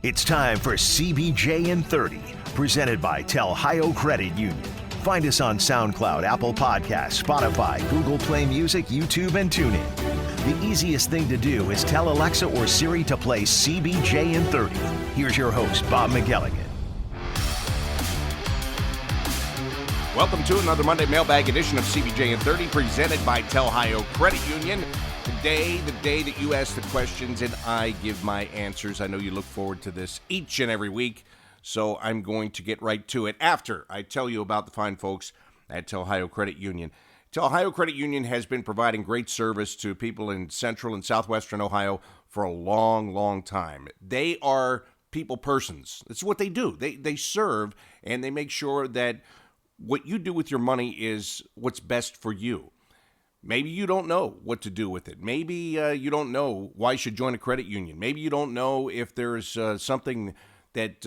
It's time for CBJ in 30, presented by Telhio Credit Union. Find us on SoundCloud, Apple Podcasts, Spotify, Google Play Music, YouTube, and TuneIn. The easiest thing to do is tell Alexa or Siri to play CBJ in 30. Here's your host, Bob McElligott. Welcome to another Monday Mailbag edition of CBJ in 30, presented by Telhio Credit Union. Today, the day that you ask the questions and I give my answers. I know you look forward to this each and every week, so I'm going to get right to it after I tell you about the fine folks at Telhio Credit Union. Telhio Credit Union has been providing great service to people in central and southwestern Ohio for a long, long time. They are people persons. That's what they do. They serve, and they make sure that what you do with your money is what's best for you. Maybe you don't know what to do with it. Maybe you don't know why you should join a credit union. Maybe you don't know if there's something that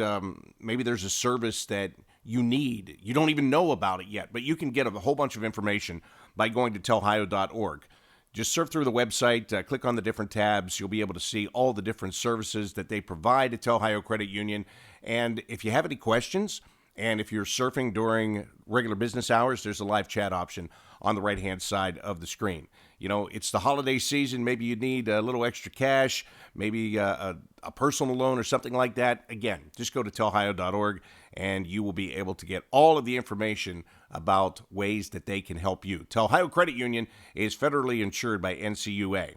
maybe there's a service that you need. You don't even know about it yet, but you can get a whole bunch of information by going to telhio.org. Just surf through the website, click on the different tabs. You'll be able to see all the different services that they provide at Telhio Credit Union. And if you have any questions, and if you're surfing during regular business hours, there's a live chat option on the right-hand side of the screen. You know, it's the holiday season. Maybe you need a little extra cash, maybe a personal loan or something like that. Again, just go to telhio.org, and you will be able to get all of the information about ways that they can help you. Telhio Credit Union is federally insured by NCUA.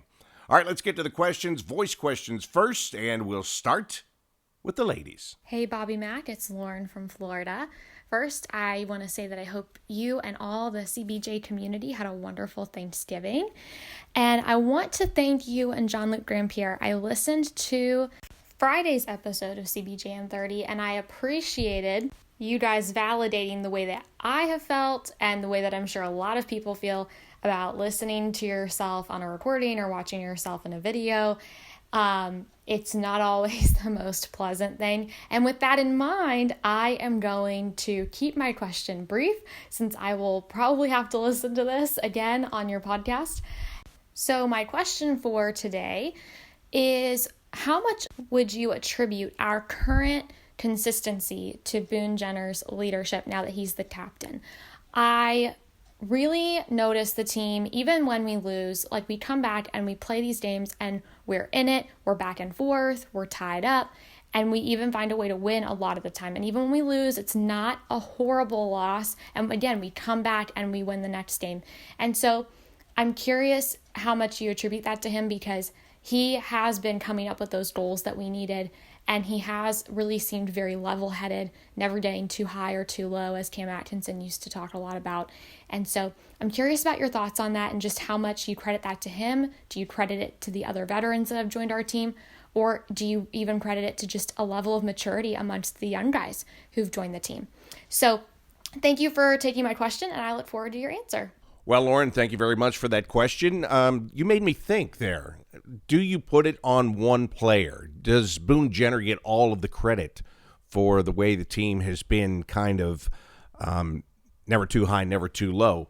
All right, let's get to the questions. Voice questions first, and we'll start with the ladies. Hey, Bobby Mac, it's Lauren from Florida. First, I want to say that I hope you and all the CBJ community had a wonderful Thanksgiving. And I want to thank you and Jean-Luc Grandpierre. I listened to Friday's episode of CBJ in 30, and I appreciated you guys validating the way that I have felt and the way that I'm sure a lot of people feel about listening to yourself on a recording or watching yourself in a video. It's not always the most pleasant thing. And with that in mind, I am going to keep my question brief since I will probably have to listen to this again on your podcast. So my question for today is, how much would you attribute our current consistency to Boone Jenner's leadership now that he's the captain? I really notice the team, even when we lose, like we come back and we play these games and we're in it, we're back and forth, we're tied up, and we even find a way to win a lot of the time. And even when we lose, it's not a horrible loss. And again, we come back and we win the next game. And so I'm curious how much you attribute that to him, because he has been coming up with those goals that we needed. And he has really seemed very level-headed, never getting too high or too low, as Cam Atkinson used to talk a lot about. And so I'm curious about your thoughts on that and just how much you credit that to him. Do you credit it to the other veterans that have joined our team? Or do you even credit it to just a level of maturity amongst the young guys who've joined the team? So thank you for taking my question, and I look forward to your answer. Well, Lauren, thank you very much for that question. You made me think there. Do you put it on one player? Does Boone Jenner get all of the credit for the way the team has been kind of never too high, never too low?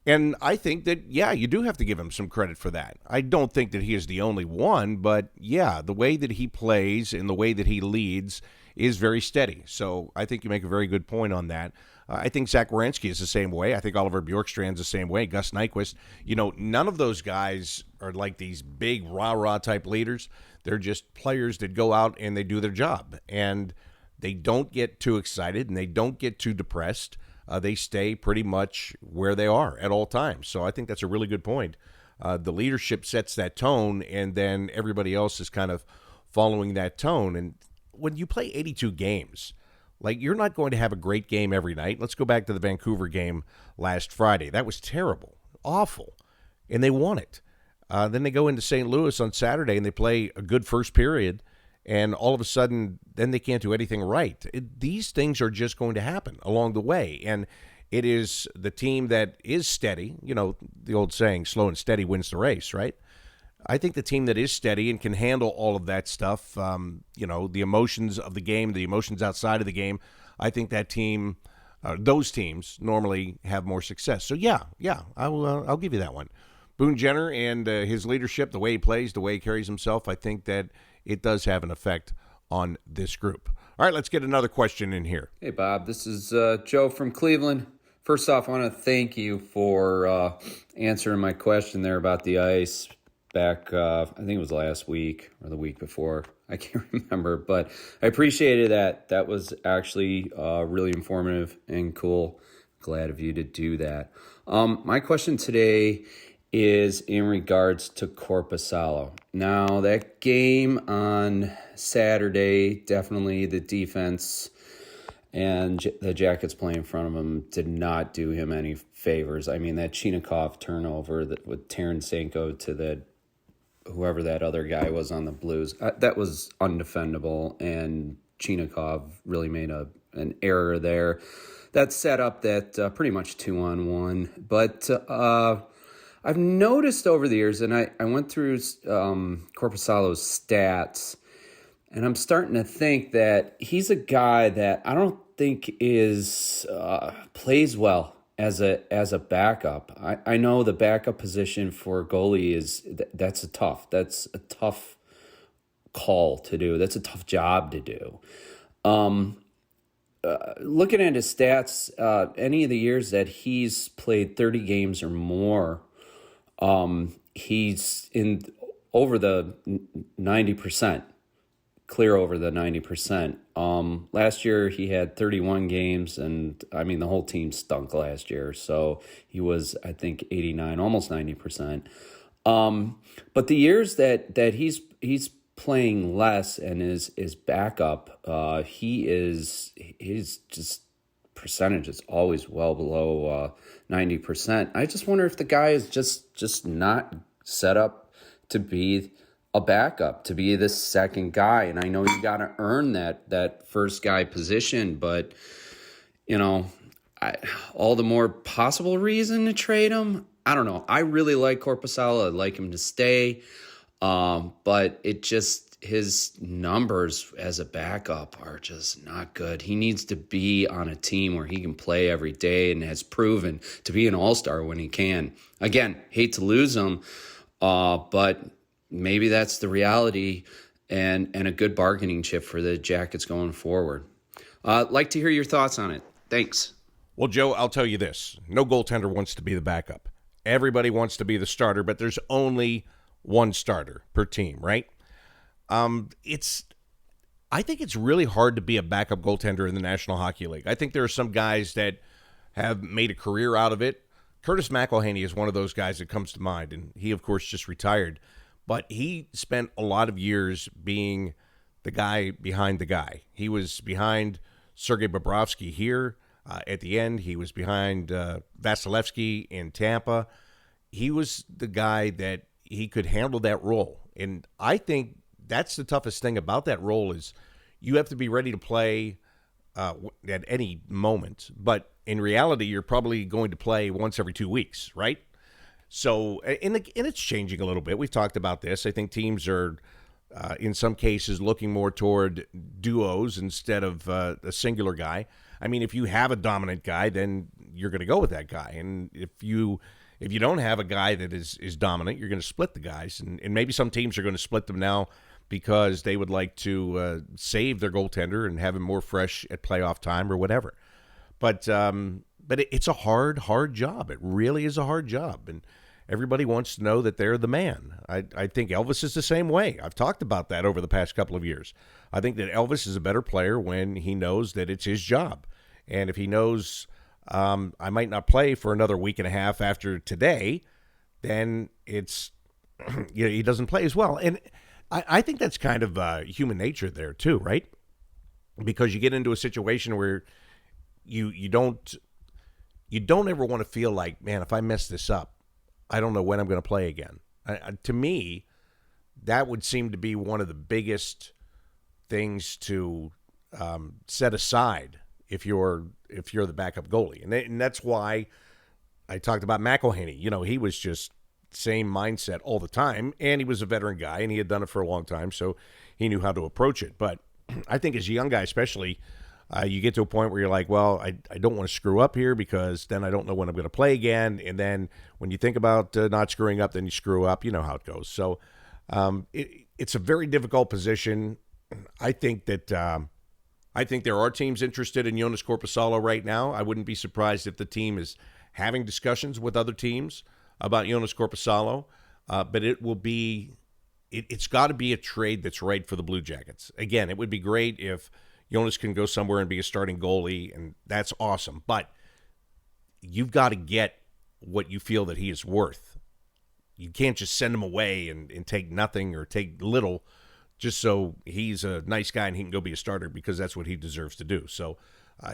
And I think that, yeah, you do have to give him some credit for that. I don't think that he is the only one, but yeah, the way that he plays and the way that he leads is very steady. So I think you make a very good point on that. I think Zach Wierenski is the same way. I think Oliver Bjorkstrand's the same way. Gus Nyquist. You know, none of those guys are like these big rah-rah type leaders. They're just players that go out and they do their job. And they don't get too excited and they don't get too depressed. They stay pretty much where they are at all times. So I think that's a really good point. The leadership sets that tone, and then everybody else is kind of following that tone. And when you play 82 games, like, you're not going to have a great game every night. Let's go back to the Vancouver game last Friday. That was terrible, awful, and they won it. Then they go into St. Louis on Saturday, and they play a good first period, and all of a sudden, then they can't do anything right. These things are just going to happen along the way, and it is the team that is steady. You know, the old saying, slow and steady wins the race, right? I think the team that is steady and can handle all of that stuff, the emotions of the game, the emotions outside of the game, I think that team, those teams normally have more success. So, yeah, I'll give you that one. Boone Jenner and his leadership, the way he plays, the way he carries himself, I think that it does have an effect on this group. All right, let's get another question in here. Hey, Bob. This is Joe from Cleveland. First off, I want to thank you for answering my question there about the ice back, I think it was last week or the week before. I can't remember, but I appreciated that. That was actually really informative and cool. Glad of you to do that. My question today is in regards to Korpisalo. Now, that game on Saturday, definitely the defense and the Jackets playing in front of him did not do him any favors. I mean, that Chinakhov turnover with Tarasenko to the whoever that other guy was on the Blues, that was undefendable, and Chinakhov really made an error there. That set up that pretty much 2-on-1. But I've noticed over the years, and I went through Korpisalo's stats, and I'm starting to think that he's a guy that I don't think is plays well as a backup. I know the backup position for goalie that's a tough call to do. That's a tough job to do. Looking at his stats, any of the years that he's played 30 games or more, he's in over the 90%, clear over the 90%. Last year he had 31 games, and I mean the whole team stunk last year, so he was, I think, 89, almost 90%. But the years that he's playing less and is backup, his just percentage is always well below 90%. I just wonder if the guy is just not set up to be a backup, to be the second guy. And I know you got to earn that first guy position, but all the more possible reason to trade him. I don't know. I really like Korpisalo. I'd like him to stay. But his numbers as a backup are just not good. He needs to be on a team where he can play every day and has proven to be an all-star when he can. Again, hate to lose him, but maybe that's the reality and a good bargaining chip for the Jackets going forward. Like to hear your thoughts on it. Thanks. Well, Joe, I'll tell you this. No goaltender wants to be the backup. Everybody wants to be the starter, but there's only one starter per team, right? I think it's really hard to be a backup goaltender in the National Hockey League. I think there are some guys that have made a career out of it. Curtis McElhaney is one of those guys that comes to mind, and he, of course, just retired. But he spent a lot of years being the guy behind the guy. He was behind Sergei Bobrovsky here. At the end, he was behind Vasilevsky in Tampa. He was the guy that he could handle that role. And I think that's the toughest thing about that role is you have to be ready to play at any moment. But in reality, you're probably going to play once every 2 weeks, right? So, and it's changing a little bit. We've talked about this. I think teams are, in some cases, looking more toward duos instead of a singular guy. I mean, if you have a dominant guy, then you're going to go with that guy. And if you don't have a guy that is dominant, you're going to split the guys. And maybe some teams are going to split them now because they would like to save their goaltender and have him more fresh at playoff time or whatever. But it's a hard job. It really is a hard job. And everybody wants to know that they're the man. I think Elvis is the same way. I've talked about that over the past couple of years. I think that Elvis is a better player when he knows that it's his job. And if he knows I might not play for another week and a half after today, then it's he doesn't play as well. And I think that's kind of human nature there too, right? Because you get into a situation where you don't ever want to feel like, man, if I mess this up, I don't know when I'm going to play again. To me, that would seem to be one of the biggest things to set aside if you're the backup goalie. And that's why I talked about McElhaney. He was just same mindset all the time, and he was a veteran guy, and he had done it for a long time, so he knew how to approach it. But I think as a young guy especially, you get to a point where you're like, well, I don't want to screw up here because then I don't know when I'm going to play again. And then when you think about not screwing up, then you screw up. You know how it goes. So it's a very difficult position. I think that I think there are teams interested in Jonas Korpisalo right now. I wouldn't be surprised if the team is having discussions with other teams about Jonas Korpisalo, but it will be it's got to be a trade that's right for the Blue Jackets. Again, it would be great if Jonas can go somewhere and be a starting goalie, and that's awesome. But you've got to get what you feel that he is worth. You can't just send him away and take nothing or take little just so he's a nice guy and he can go be a starter, because that's what he deserves to do. So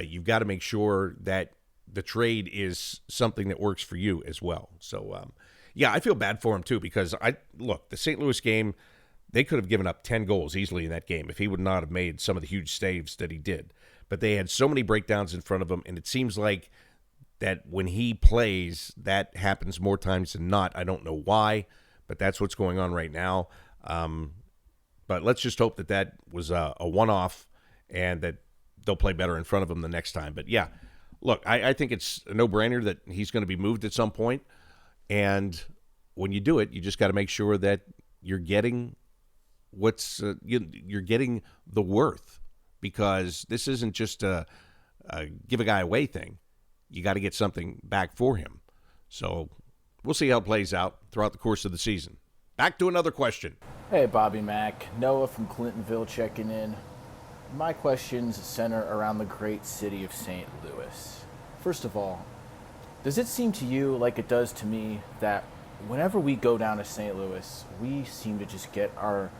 you've got to make sure that the trade is something that works for you as well. So, yeah, I feel bad for him too, because the St. Louis game, they could have given up 10 goals easily in that game if he would not have made some of the huge saves that he did. But they had so many breakdowns in front of him, and it seems like that when he plays, that happens more times than not. I don't know why, but that's what's going on right now. But let's just hope that that was a one-off and that they'll play better in front of him the next time. But, yeah, look, I think it's a no-brainer that he's going to be moved at some point. And when you do it, you just got to make sure that you're getting you're getting the worth, because this isn't just a give a guy away thing. You got to get something back for him. So we'll see how it plays out throughout the course of the season. Back to another question. Hey, Bobby Mack. Noah from Clintonville checking in. My questions center around the great city of St. Louis. First of all, does it seem to you, like it does to me, that whenever we go down to St. Louis, we seem to just get our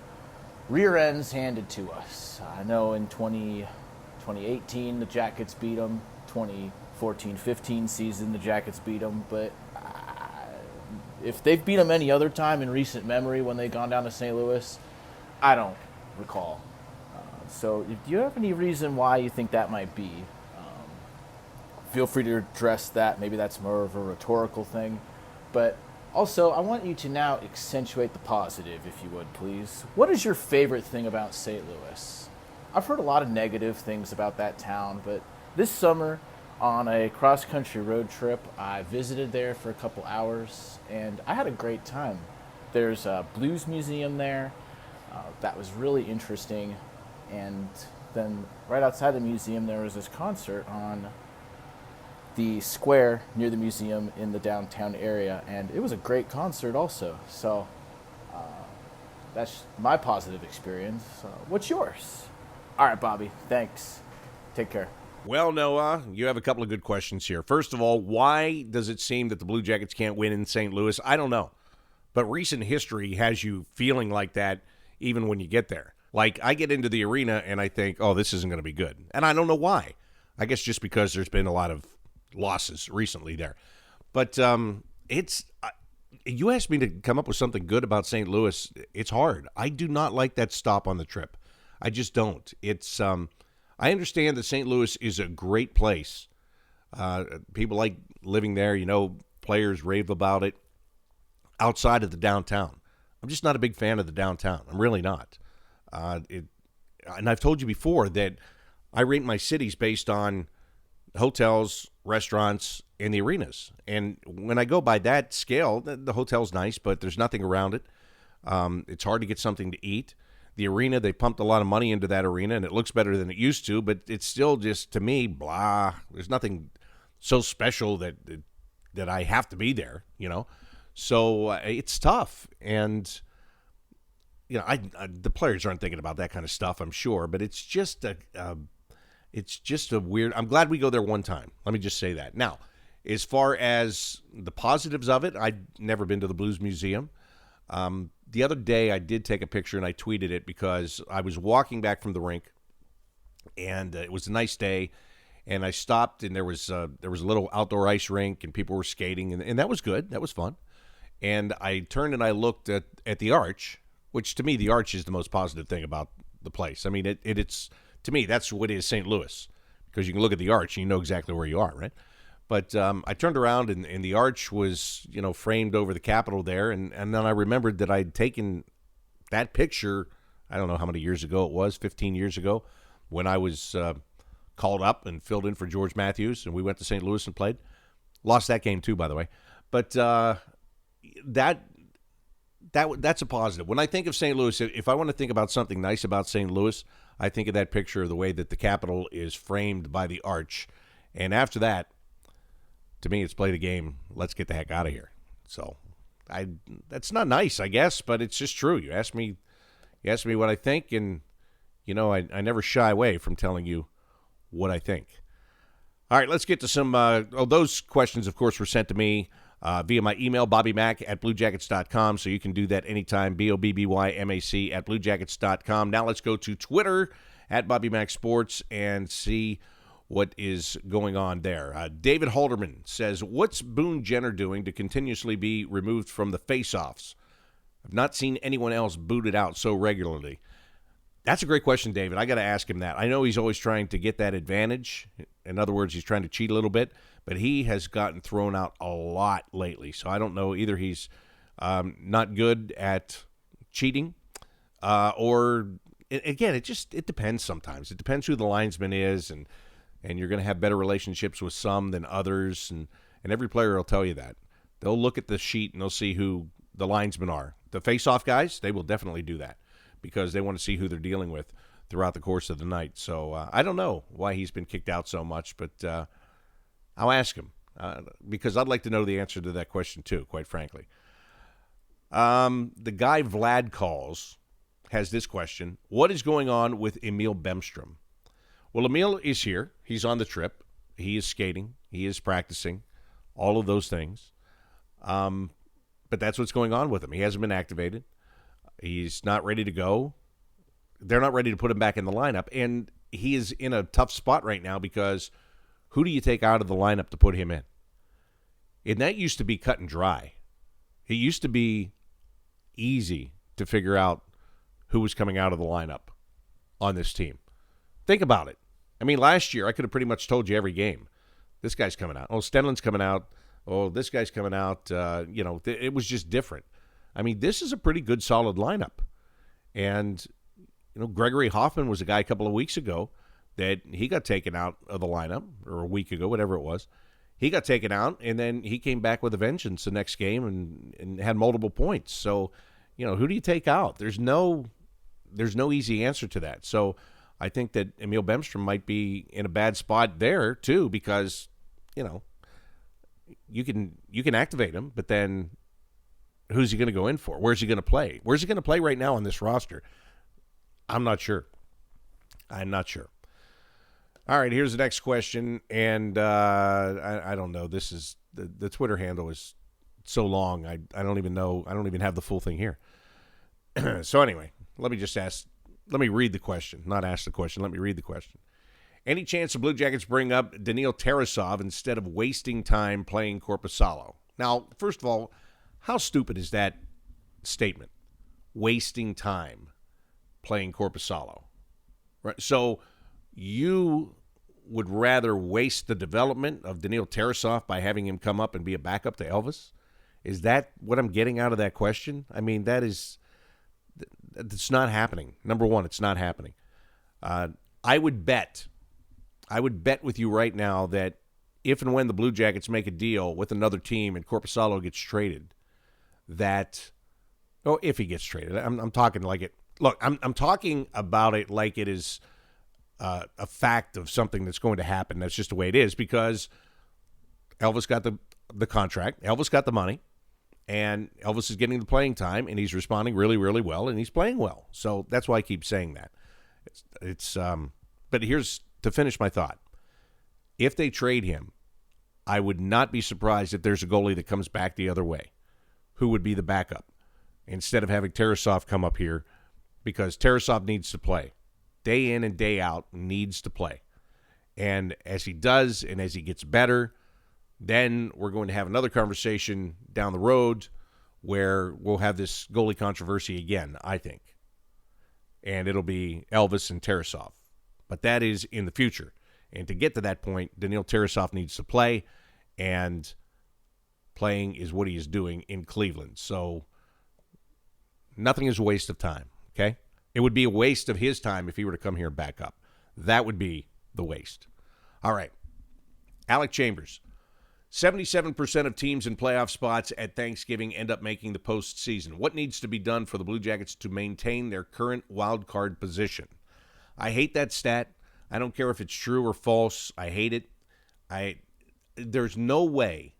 rear ends handed to us? I know in 2018, the Jackets beat them. 2014-15 season, the Jackets beat them. But if they've beat them any other time in recent memory when they've gone down to St. Louis, I don't recall. So do you have any reason why you think that might be? Feel free to address that. Maybe that's more of a rhetorical thing. But also, I want you to now accentuate the positive, if you would, please. What is your favorite thing about St. Louis? I've heard a lot of negative things about that town, but this summer, on a cross-country road trip, I visited there for a couple hours, and I had a great time. There's a blues museum there. That was really interesting. And then right outside the museum, there was this concert on the square near the museum in the downtown area, and it was a great concert also. So that's my positive experience. What's yours? All right, Bobby, thanks. Take care. Well, Noah, you have a couple of good questions here. First of all, why does it seem that the Blue Jackets can't win in St. Louis? I don't know. But recent history has you feeling like that even when you get there. Like, I get into the arena and I think, oh, this isn't going to be good. And I don't know why. I guess just because there's been a lot of losses recently there. But you asked me to come up with something good about St. Louis. It's hard. I do not like that stop on the trip. I just don't. It's I understand that St. Louis is a great place. People like living there. You know, players rave about it. Outside of the downtown, I'm just not a big fan of the downtown. I'm really not. And I've told you before that I rate my cities based on hotels, restaurants, and the arenas. And when I go by that scale, the hotel's nice, but there's nothing around it. It's hard to get something to eat. The arena, they pumped a lot of money into that arena, and it looks better than it used to, but it's still just, to me, blah. There's nothing so special that I have to be there, you know. So it's tough. And, you know, the players aren't thinking about that kind of stuff, I'm sure, but it's just a weird. I'm glad we go there one time. Let me just say that. Now, as far as the positives of it, I'd never been to the Blues Museum. The other day, I did take a picture and I tweeted it because I was walking back from the rink, and it was a nice day, and I stopped, and there was a little outdoor ice rink, and people were skating, and that was good. That was fun. And I turned and I looked at the arch, which to me, the arch is the most positive thing about the place. I mean, it's to me, that's what is St. Louis, because you can look at the arch and you know exactly where you are, right? But I turned around and the arch was, you know, framed over the Capitol there, and then I remembered that I'd taken that picture, I don't know how many years ago it was, 15 years ago, when I was called up and filled in for George Matthews, and we went to St. Louis and played. Lost that game too, by the way. But that that's a positive. When I think of St. Louis, if I want to think about something nice about St. Louis, I think of that picture of the way that the Capitol is framed by the arch. And after that, to me, it's play the game. Let's get the heck out of here. So that's not nice, I guess, but it's just true. You ask me what I think, and, I never shy away from telling you what I think. All right, let's get to some those questions, of course, were sent to me via my email, bobbymac@bluejackets.com, so you can do that anytime, BOBBYMAC@bluejackets.com. Now let's go to Twitter, @BobbyMacSports, and see what is going on there. David Halderman says, what's Boone Jenner doing to continuously be removed from the face-offs? I've not seen anyone else booted out so regularly. That's a great question, David. I got to ask him that. I know he's always trying to get that advantage. In other words, he's trying to cheat a little bit, but he has gotten thrown out a lot lately. So I don't know. Either he's not good at cheating or, again, it depends sometimes. It depends who the linesman is, and you're going to have better relationships with some than others, and every player will tell you that. They'll look at the sheet and they'll see who the linesmen are. The face-off guys, they will definitely do that because they want to see who they're dealing with throughout the course of the night. So I don't know why he's been kicked out so much, but I'll ask him because I'd like to know the answer to that question too, quite frankly. The guy Vlad calls has this question. What is going on with Emil Bemstrom? Well, Emil is here. He's on the trip. He is skating. He is practicing. All of those things. But that's what's going on with him. He hasn't been activated. He's not ready to go. They're not ready to put him back in the lineup. And he is in a tough spot right now because who do you take out of the lineup to put him in? And that used to be cut and dry. It used to be easy to figure out who was coming out of the lineup on this team. Think about it. I mean, last year I could have pretty much told you every game. This guy's coming out. Oh, Stenlund's coming out. Oh, this guy's coming out. It was just different. I mean, this is a pretty good, solid lineup. And, Gregory Hoffman was a guy a couple of weeks ago that he got taken out of the lineup, or a week ago, whatever it was. He got taken out, and then he came back with a vengeance the next game and had multiple points. So, who do you take out? There's no easy answer to that. So I think that Emil Bemstrom might be in a bad spot there too, because you can activate him, but then who's he going to go in for? Where's he going to play? Where's he going to play right now on this roster? I'm not sure. All right, here's the next question, and I don't know. This is the Twitter handle is so long. I don't even know. I don't even have the full thing here. So anyway, let me read the question. Not ask the question. Let me read the question. Any chance the Blue Jackets bring up Daniil Tarasov instead of wasting time playing Korpisalo? Now, first of all, how stupid is that statement? Wasting time playing Korpisalo. Right? So you would rather waste the development of Daniil Tarasov by having him come up and be a backup to Elvis? Is that what I'm getting out of that question? I mean, that's not happening. Number one, it's not happening. I would bet with you right now that if and when the Blue Jackets make a deal with another team and Korpisalo gets traded, if he gets traded, I'm talking like it. Look, I'm talking about it like it is a fact of something that's going to happen. That's just the way it is because Elvis got the contract, Elvis got the money, and Elvis is getting the playing time, and he's responding really, really well, and he's playing well. So that's why I keep saying that. But here's to finish my thought. If they trade him, I would not be surprised if there's a goalie that comes back the other way. Who would be the backup instead of having Tarasov come up here, because Tarasov needs to play. Day in and day out, needs to play. And as he does and as he gets better, then we're going to have another conversation down the road where we'll have this goalie controversy again, I think. And it'll be Elvis and Tarasov. But that is in the future. And to get to that point, Daniil Tarasov needs to play, and playing is what he is doing in Cleveland. So nothing is a waste of time, okay? It would be a waste of his time if he were to come here and back up. That would be the waste. All right. Alec Chambers 77% of teams in playoff spots at Thanksgiving end up making the postseason. What needs to be done for the Blue Jackets to maintain their current wild card position? I hate that stat. I don't care if it's true or false. I hate it. There's no way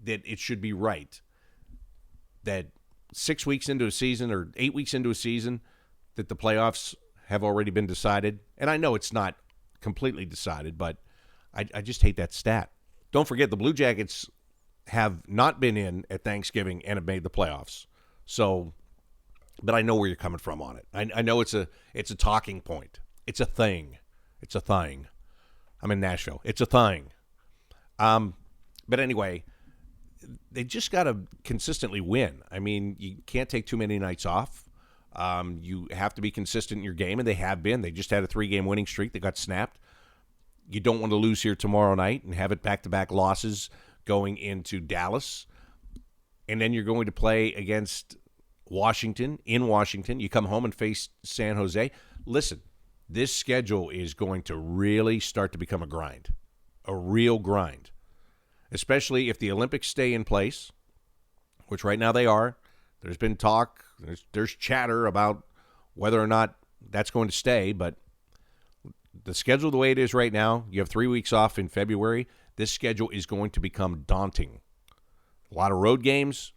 that it should be right that 6 weeks into a season or 8 weeks into a season that the playoffs have already been decided. And I know it's not completely decided, but I just hate that stat. Don't forget, the Blue Jackets have not been in at Thanksgiving and have made the playoffs. So, but I know where you're coming from on it. I know it's a talking point. It's a thing. It's a thing. I'm in Nashville. It's a thing. But anyway, they just got to consistently win. I mean, you can't take too many nights off. You have to be consistent in your game, and they have been. They just had a 3-game winning streak that got snapped. You don't want to lose here tomorrow night and have it back-to-back losses going into Dallas. And then you're going to play against Washington, in Washington. You come home and face San Jose. Listen, this schedule is going to really start to become a grind, a real grind, especially if the Olympics stay in place, which right now they are. There's been talk, there's chatter about whether or not that's going to stay, but the schedule the way it is right now, you have 3 weeks off in February. This schedule is going to become daunting. A lot of road games,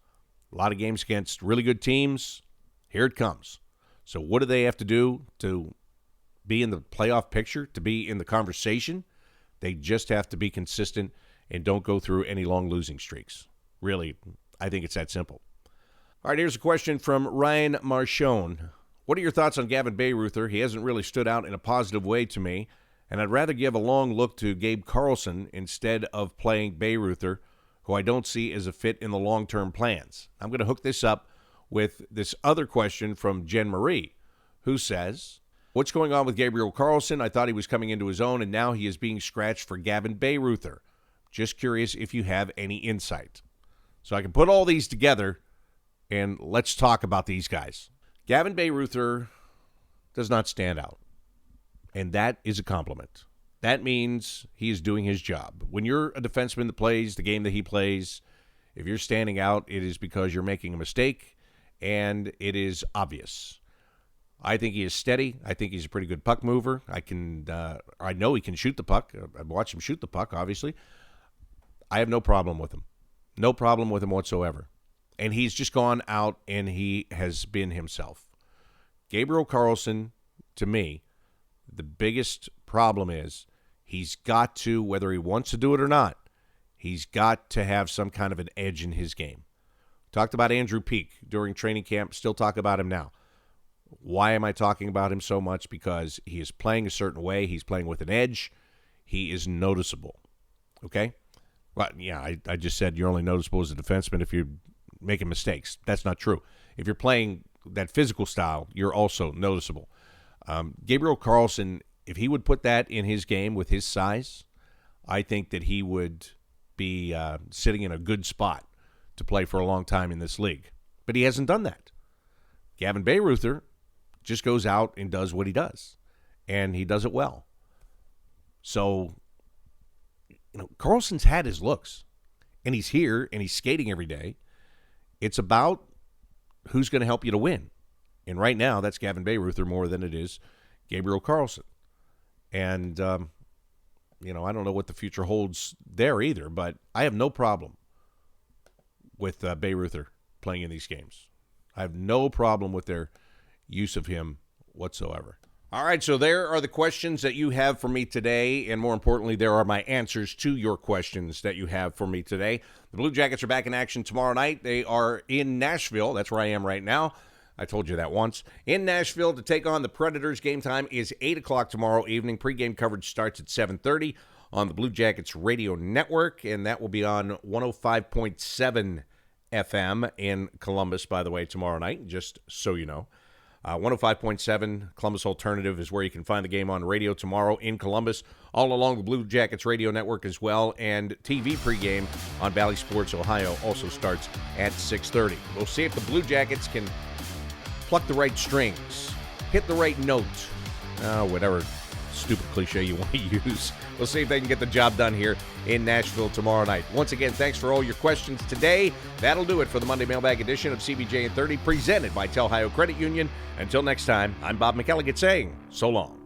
a lot of games against really good teams. Here it comes. So what do they have to do to be in the playoff picture, to be in the conversation? They just have to be consistent and don't go through any long losing streaks. Really, I think it's that simple. All right, here's a question from Ryan Marchone. What are your thoughts on Gavin Ruther? He hasn't really stood out in a positive way to me, and I'd rather give a long look to Gabe Carlson instead of playing Ruther, who I don't see as a fit in the long-term plans. I'm going to hook this up with this other question from Jen Marie, who says, what's going on with Gabriel Carlson? I thought he was coming into his own, and now he is being scratched for Gavin Ruther. Just curious if you have any insight. So I can put all these together, and let's talk about these guys. Gavin Ruther does not stand out, and that is a compliment. That means he is doing his job. When you're a defenseman that plays the game that he plays, if you're standing out, it is because you're making a mistake, and it is obvious. I think he is steady. I think he's a pretty good puck mover. I know he can shoot the puck. I've watched him shoot the puck, obviously. I have no problem with him. No problem with him whatsoever. And he's just gone out and he has been himself. Gabriel Carlson, to me, the biggest problem is he's got to, whether he wants to do it or not, he's got to have some kind of an edge in his game. Talked about Andrew Peak during training camp, still talk about him now. Why am I talking about him so much? Because he is playing a certain way. He's playing with an edge. He is noticeable. Okay? Well, yeah, I just said you're only noticeable as a defenseman if you're making mistakes. That's not true. If you're playing that physical style, you're also noticeable. Gabriel Carlson, if he would put that in his game with his size, I think that he would be sitting in a good spot to play for a long time in this league. But he hasn't done that. Gavin Ruther just goes out and does what he does, and he does it well. So, Carlson's had his looks, and he's here, and he's skating every day. It's about who's going to help you to win. And right now, that's Gavin Ruther more than it is Gabriel Carlson. And, I don't know what the future holds there either, but I have no problem with Ruther playing in these games. I have no problem with their use of him whatsoever. All right, so there are the questions that you have for me today, and more importantly, there are my answers to your questions that you have for me today. The Blue Jackets are back in action tomorrow night. They are in Nashville. That's where I am right now. I told you that once. In Nashville to take on the Predators. Game time is 8 o'clock tomorrow evening. Pre-game coverage starts at 7:30 on the Blue Jackets radio network, and that will be on 105.7 FM in Columbus, by the way, tomorrow night, just so you know. 105.7 Columbus Alternative is where you can find the game on radio tomorrow in Columbus, all along the Blue Jackets radio network as well, and TV pregame on Valley Sports Ohio also starts at 6:30. We'll see if the Blue Jackets can pluck the right strings, hit the right note, whatever stupid cliche you want to use. We'll see if they can get the job done here in Nashville tomorrow night. Once again, thanks for all your questions today. That'll do it for the Monday Mailbag edition of CBJ in 30, presented by Telhio Credit Union. Until next time, I'm Bob McElligott saying so long.